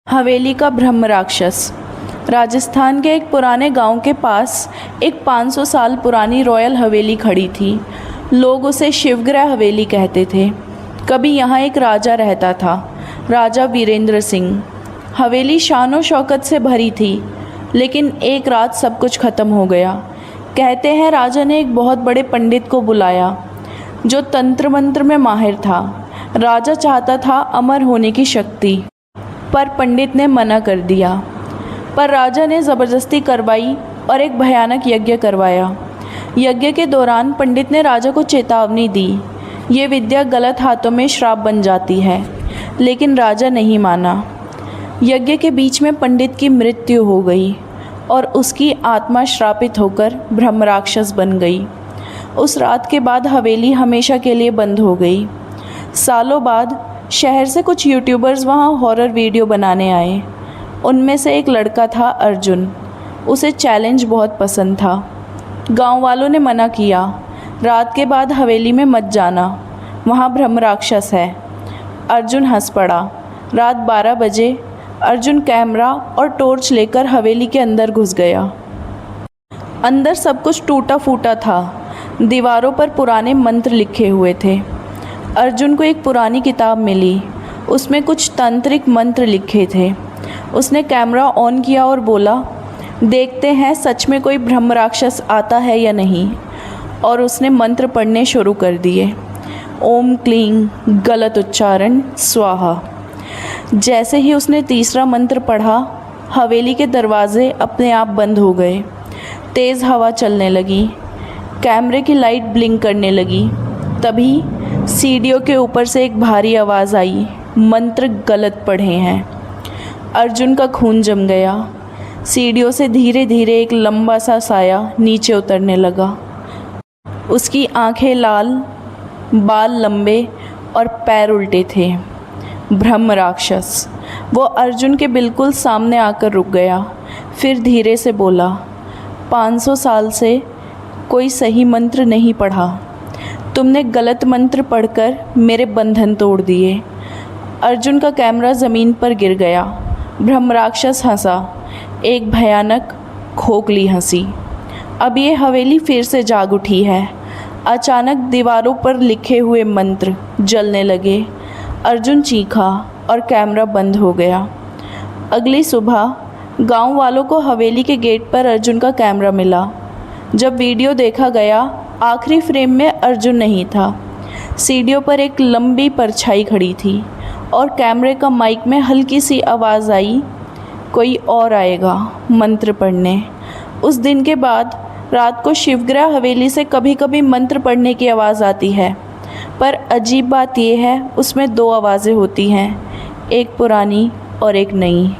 हवेली का ब्रह्म राक्षस। राजस्थान के एक पुराने गांव के पास एक 500 साल पुरानी रॉयल हवेली खड़ी थी। लोग उसे शिवगृह हवेली कहते थे। कभी यहाँ एक राजा रहता था, राजा वीरेंद्र सिंह। हवेली शान और शौकत से भरी थी, लेकिन एक रात सब कुछ खत्म हो गया। कहते हैं राजा ने एक बहुत बड़े पंडित को बुलाया, जो तंत्र मंत्र में माहिर था। राजा चाहता था अमर होने की शक्ति, पर पंडित ने मना कर दिया। पर राजा ने ज़बरदस्ती करवाई और एक भयानक यज्ञ करवाया। यज्ञ के दौरान पंडित ने राजा को चेतावनी दी, ये विद्या गलत हाथों में श्राप बन जाती है, लेकिन राजा नहीं माना। यज्ञ के बीच में पंडित की मृत्यु हो गई और उसकी आत्मा श्रापित होकर ब्रह्म राक्षस बन गई। उस रात के बाद हवेली हमेशा के लिए बंद हो गई। सालों बाद शहर से कुछ यूट्यूबर्स वहाँ हॉरर वीडियो बनाने आए। उनमें से एक लड़का था अर्जुन। उसे चैलेंज बहुत पसंद था। गांव वालों ने मना किया, रात के बाद हवेली में मत जाना, वहाँ ब्रह्म राक्षस है। अर्जुन हंस पड़ा। रात 12 बजे अर्जुन कैमरा और टॉर्च लेकर हवेली के अंदर घुस गया। अंदर सब कुछ टूटा फूटा था। दीवारों पर पुराने मंत्र लिखे हुए थे। अर्जुन को एक पुरानी किताब मिली, उसमें कुछ तांत्रिक मंत्र लिखे थे। उसने कैमरा ऑन किया और बोला, देखते हैं सच में कोई ब्रह्म राक्षस आता है या नहीं। और उसने मंत्र पढ़ने शुरू कर दिए। ओम क्लीं, गलत उच्चारण, स्वाहा। जैसे ही उसने तीसरा मंत्र पढ़ा, हवेली के दरवाजे अपने आप बंद हो गए। तेज़ हवा चलने लगी, कैमरे की लाइट ब्लिंक करने लगी। तभी सीढ़ियों के ऊपर से एक भारी आवाज़ आई, मंत्र गलत पढ़े हैं। अर्जुन का खून जम गया। सीढ़ियों से धीरे धीरे एक लंबा सा साया नीचे उतरने लगा। उसकी आंखें लाल, बाल लंबे और पैर उल्टे थे। ब्रह्म राक्षस। वो अर्जुन के बिल्कुल सामने आकर रुक गया। फिर धीरे से बोला, 500 साल से कोई सही मंत्र नहीं पढ़ा। तुमने गलत मंत्र पढ़कर मेरे बंधन तोड़ दिए। अर्जुन का कैमरा ज़मीन पर गिर गया। ब्रह्म राक्षस हंसा, एक भयानक खोखली हंसी। अब ये हवेली फिर से जाग उठी है। अचानक दीवारों पर लिखे हुए मंत्र जलने लगे। अर्जुन चीखा और कैमरा बंद हो गया। अगली सुबह गांव वालों को हवेली के गेट पर अर्जुन का कैमरा मिला। जब वीडियो देखा गया, आखिरी फ्रेम में अर्जुन नहीं था। सीढ़ियों पर एक लंबी परछाई खड़ी थी और कैमरे का माइक में हल्की सी आवाज़ आई, कोई और आएगा मंत्र पढ़ने। उस दिन के बाद रात को शिवगृह हवेली से कभी कभी मंत्र पढ़ने की आवाज़ आती है। पर अजीब बात यह है, उसमें 2 आवाज़ें होती हैं, एक पुरानी और एक नई।